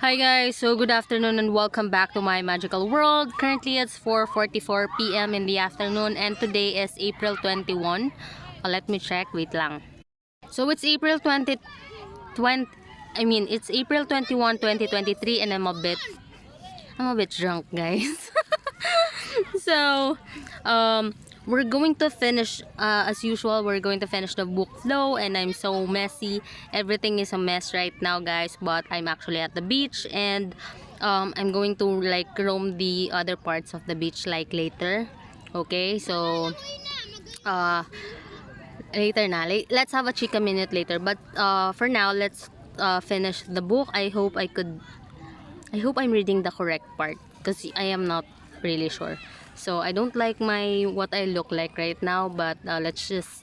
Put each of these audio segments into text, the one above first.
Hi guys, so good afternoon and welcome back to my magical world. Currently it's 4:44 p.m. in the afternoon and today is April 21. Let me check, wait lang. So it's April 20, it's April 21, 2023 and I'm a bit drunk, guys. So, we're going to finish, as usual, we're going to finish the book flow, and I'm so messy. Everything is a mess right now, guys, but I'm actually at the beach, and I'm going to like roam the other parts of the beach like later. Okay, so later na. Let's have a chika minute later, but for now, let's finish the book. I hope I'm reading the correct part because I am not really sure. So I don't like what I look like right now, but let's just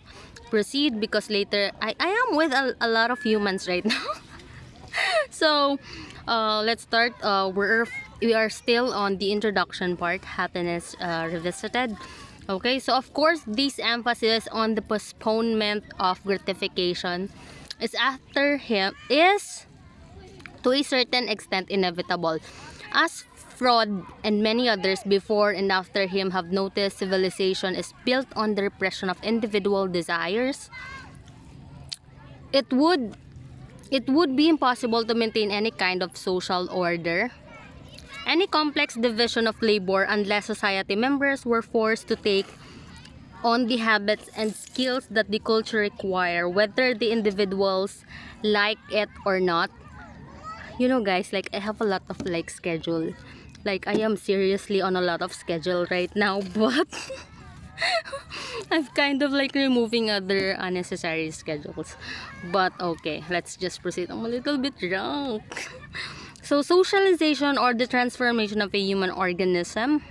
proceed because later I am with a lot of humans right now. So let's start. We are still on the introduction part, happiness revisited. Okay, so of course this emphasis on the postponement of gratification is to a certain extent inevitable. As Freud and many others before and after him have noticed, civilization is built on the repression of individual desires. It would be impossible to maintain any kind of social order, any complex division of labor, unless society members were forced to take on the habits and skills that the culture require, whether the individuals like it or not. You know, guys, like I have a lot of like schedule, like I am seriously on a lot of schedule right now, but I'm kind of like removing other unnecessary schedules. But okay, let's just proceed. I'm a little bit drunk. So socialization, or the transformation of a human organism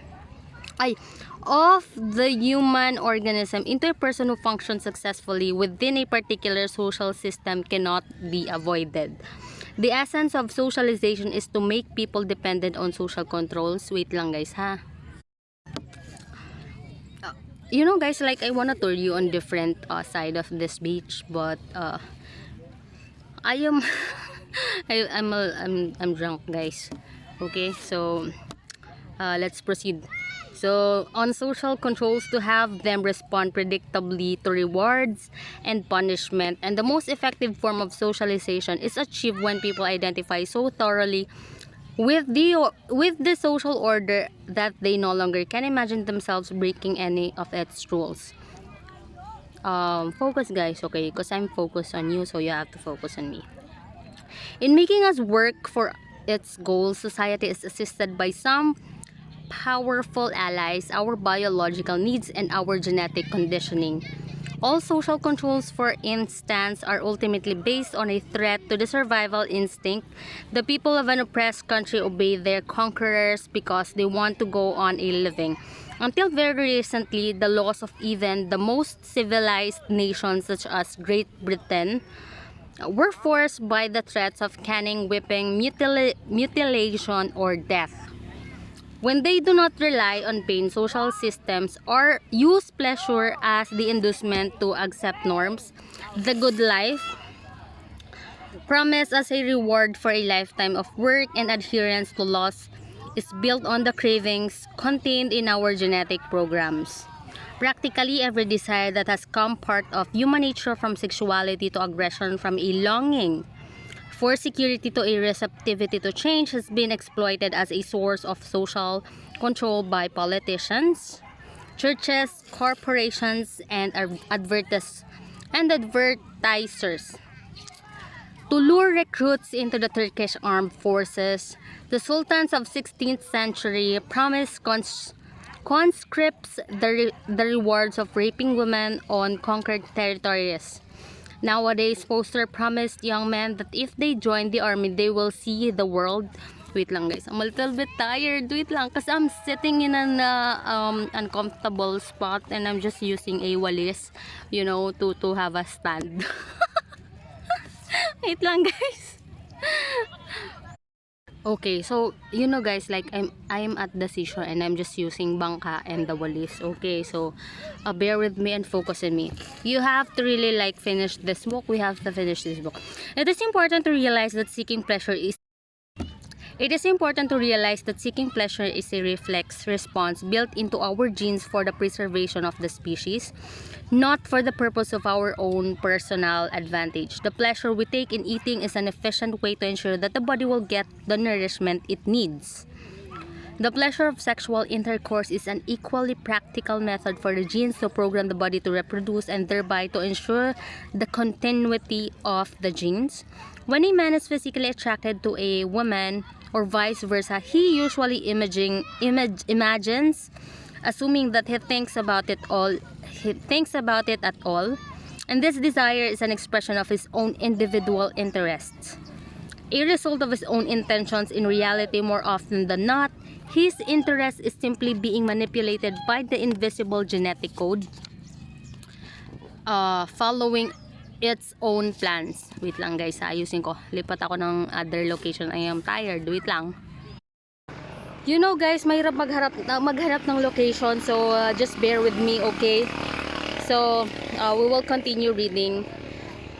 of the human organism into a person who functions successfully within a particular social system, cannot be avoided. The essence of socialization is to make people dependent on social controls. Wait lang, guys, ha. You know, guys, like I wanna tour you on different side of this beach, but I am I'm drunk, guys. Okay, so let's proceed. So, on social controls, to have them respond predictably to rewards and punishment. And the most effective form of socialization is achieved when people identify so thoroughly with the social order that they no longer can imagine themselves breaking any of its rules. Focus, guys, okay? Because I'm focused on you, so you have to focus on me. In making us work for its goals, society is assisted by some powerful allies, our biological needs, and our genetic conditioning. All social controls, for instance, are ultimately based on a threat to the survival instinct. The people of an oppressed country obey their conquerors because they want to go on a living. Until very recently, the laws of even the most civilized nations, such as Great Britain, were forced by the threats of caning, whipping, mutilation, or death. When they do not rely on pain, social systems, or use pleasure as the inducement to accept norms, the good life promised as a reward for a lifetime of work and adherence to laws is built on the cravings contained in our genetic programs. Practically every desire that has come part of human nature, from sexuality to aggression, from a longing for security to a receptivity to change, has been exploited as a source of social control by politicians, churches, corporations, and advertisers. To lure recruits into the Turkish armed forces, the sultans of 16th century promised conscripts the rewards of raping women on conquered territories. Nowadays, posters promised young men that if they join the army, they will see the world, Wait lang guys, I'm a little bit tired. Wait lang, kasi I'm sitting in an uncomfortable spot and I'm just using a walis, you know, to have a stand. Wait lang guys. Okay, so you know guys, like I'm at the seashore and I'm just using bangka and the walis. Okay, so bear with me and focus on me. You have to really like finish this book. We have to finish this book. It is important to realize that seeking pleasure is a reflex response built into our genes for the preservation of the species, not for the purpose of our own personal advantage. The pleasure we take in eating is an efficient way to ensure that the body will get the nourishment it needs. The pleasure of sexual intercourse is an equally practical method for the genes to program the body to reproduce and thereby to ensure the continuity of the genes. When a man is physically attracted to a woman or vice versa, he usually imagines, assuming that he thinks about it at all, and this desire is an expression of his own individual interests. A result of his own intentions. In reality, more often than not, his interest is simply being manipulated by the invisible genetic code, following its own plans. Wait lang guys, ayusin ko. Lipat ako ng other location. I am tired. Wait lang. You know guys, mahirap maghanap ng location. So, just bear with me, okay? So, we will continue reading.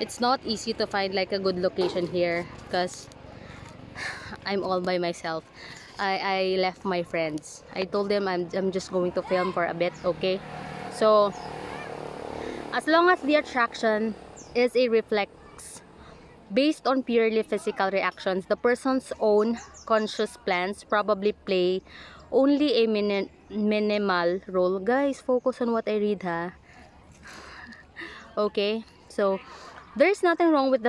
It's not easy to find like a good location here because I'm all by myself. I left my friends. I told them I'm just going to film for a bit, okay? So, as long as the attraction is a reflex based on purely physical reactions, the person's own conscious plans probably play only a minimal role. Guys, focus on what I read, ha? Okay? So, there's nothing wrong with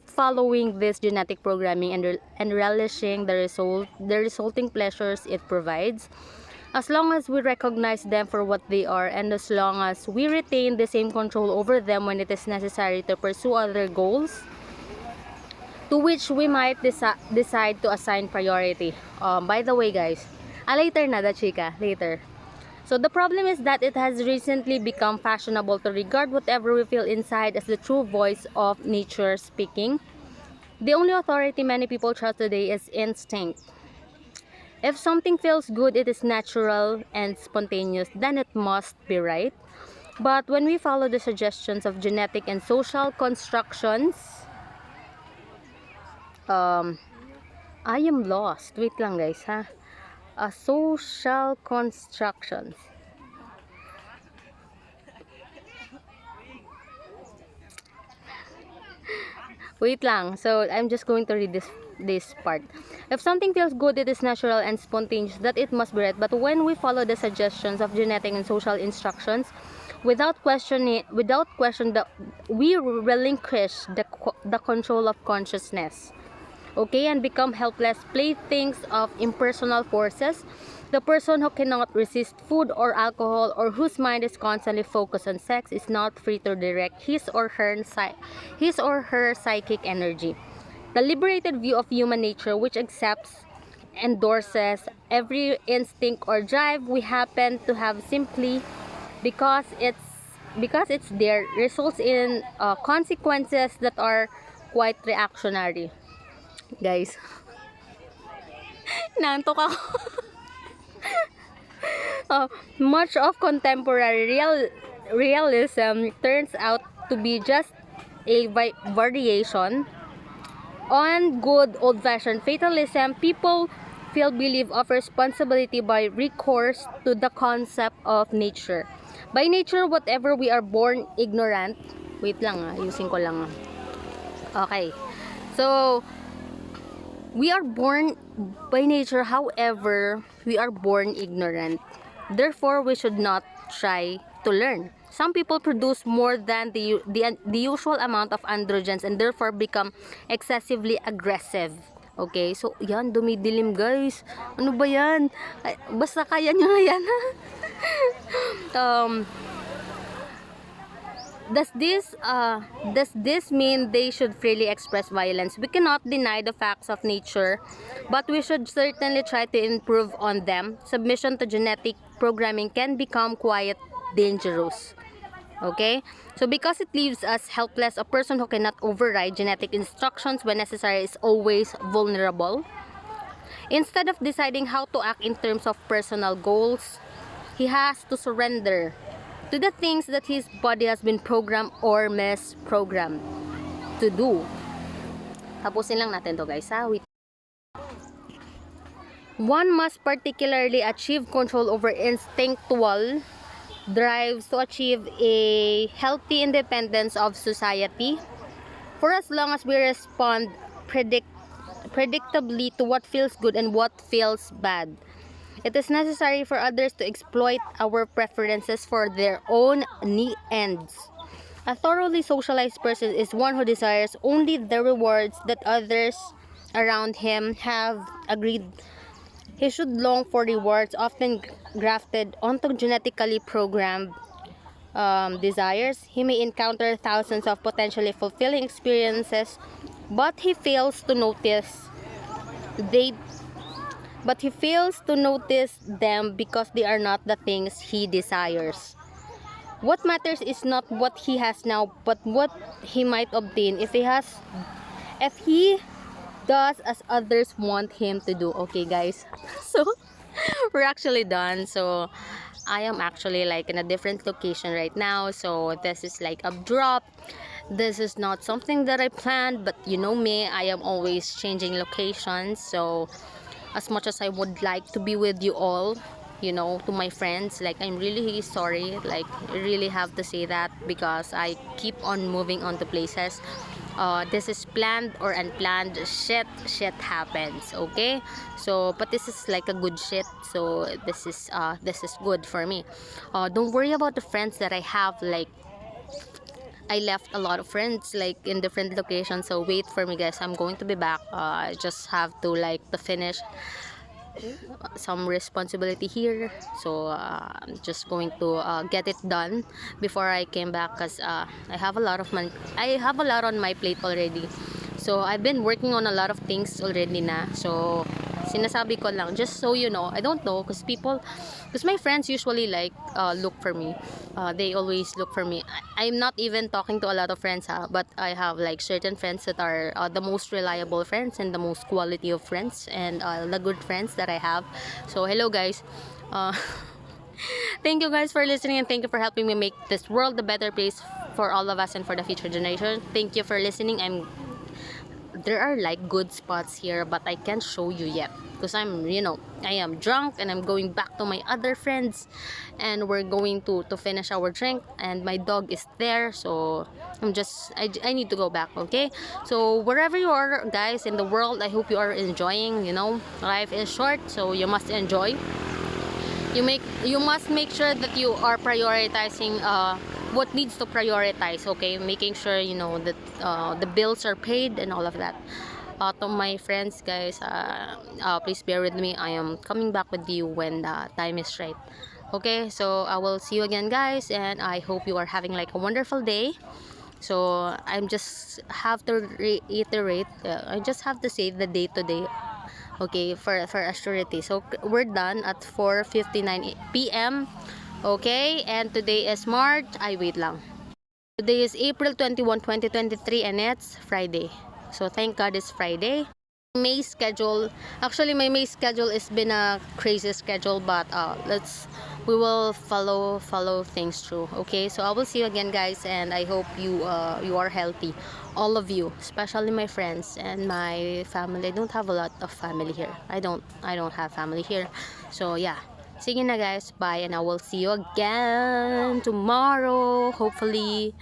following this genetic programming and relishing the resulting pleasures it provides, as long as we recognize them for what they are, and as long as we retain the same control over them when it is necessary to pursue other goals to which we might decide to assign priority. By the way guys, later na the chika, later. So the problem is that it has recently become fashionable to regard whatever we feel inside as the true voice of nature speaking. The only authority many people trust today is instinct. If something feels good, it is natural and spontaneous, then it must be right. But when we follow the suggestions of genetic and social constructions, I am lost. Wait lang guys, ha? Social constructions. Wait lang. So, I'm just going to read this part. If something feels good, it is natural and spontaneous, that it must be right. But when we follow the suggestions of genetic and social instructions, without question, we relinquish the control of consciousness. Okay, and become helpless playthings of impersonal forces. The person who cannot resist food or alcohol, or whose mind is constantly focused on sex, is not free to direct his or her psychic energy. The liberated view of human nature, which accepts, endorses every instinct or drive we happen to have simply because it's there, results in consequences that are quite reactionary. Guys, nantok ako. Much of contemporary realism turns out to be just a variation on good old-fashioned fatalism. People feel belief of responsibility by recourse to the concept of nature. By nature, whatever we are born ignorant. Wait lang using ko lang. Okay. So, we are born by nature, however, we are born ignorant. Therefore, we should not try to learn. Some people produce more than the usual amount of androgens and therefore become excessively aggressive. Okay, so yan, dumidilim guys. Ano ba yan? Ay, basta kaya nyo na yan. Does this mean they should freely express violence? We cannot deny the facts of nature, but we should certainly try to improve on them. Submission to genetic programming can become quite dangerous. Okay? So because it leaves us helpless, a person who cannot override genetic instructions when necessary is always vulnerable. Instead of deciding how to act in terms of personal goals, he has to surrender to the things that his body has been programmed or misprogrammed to do. Tapusin lang natin to, guys, ha? One must particularly achieve control over instinctual drives to achieve a healthy independence of society. For as long as we respond predictably to what feels good and what feels bad, it is necessary for others to exploit our preferences for their own ends. A thoroughly socialized person is one who desires only the rewards that others around him have agreed. He should long for rewards often grafted onto genetically programmed desires. He may encounter thousands of potentially fulfilling experiences, but he fails to notice them because they are not the things he desires. What matters is not what he has now, but what he might obtain if he does as others want him to do. Okay, guys. So we're actually done. So I am actually like in a different location right now. So this is like a drop. This is not something that I planned, but you know me, I am always changing locations. So as much as I would like to be with you all, you know, to my friends, like, I'm really sorry, like, I really have to say that because I keep on moving on to places. This is planned or unplanned shit happens, okay? So but this is like a good shit, so this is good for me. Don't worry about the friends that I have. Like, I left a lot of friends like in different locations, so wait for me, guys. I'm going to be back. I just have to like to finish some responsibility here, so I'm just going to get it done before I came back, because I have a lot on my plate already. So I've been working on a lot of things already na. So sinasabi ko lang just so you know. I don't know, because my friends usually like look for me. They always look for me. I'm not even talking to a lot of friends, but I have like certain friends that are the most reliable friends and the most quality of friends, and the good friends that I have. So hello, guys. Thank you guys for listening, and thank you for helping me make this world a better place for all of us and for the future generation. Thank you for listening. There are like good spots here, but I can't show you yet because I am drunk, and I'm going back to my other friends, and we're going to finish our drink, and my dog is there. So I need to go back. Okay, so wherever you are, guys, in the world, I hope you are enjoying. Life is short, so you must enjoy. You must make sure that you are prioritizing what needs to prioritize, okay? Making sure that the bills are paid and all of that. To my friends, guys, please bear with me. I am coming back with you when the time is right. Okay, so I will see you again, guys, and I hope you are having like a wonderful day. So I'm just have to reiterate, I just have to say the day today, okay, for assurity. So we're done at 4:59 p.m. Okay, and today is March. Wait lang. Today is April 21, 2023, and it's Friday. So thank God it's Friday. May schedule, actually my May schedule has been a crazy schedule, but we will follow things through. Okay, so I will see you again, guys, and I hope you are healthy, all of you, especially my friends and my family. I don't have a lot of family here. I don't have family here. So yeah, see you na, guys. Bye, and I will see you again tomorrow, hopefully.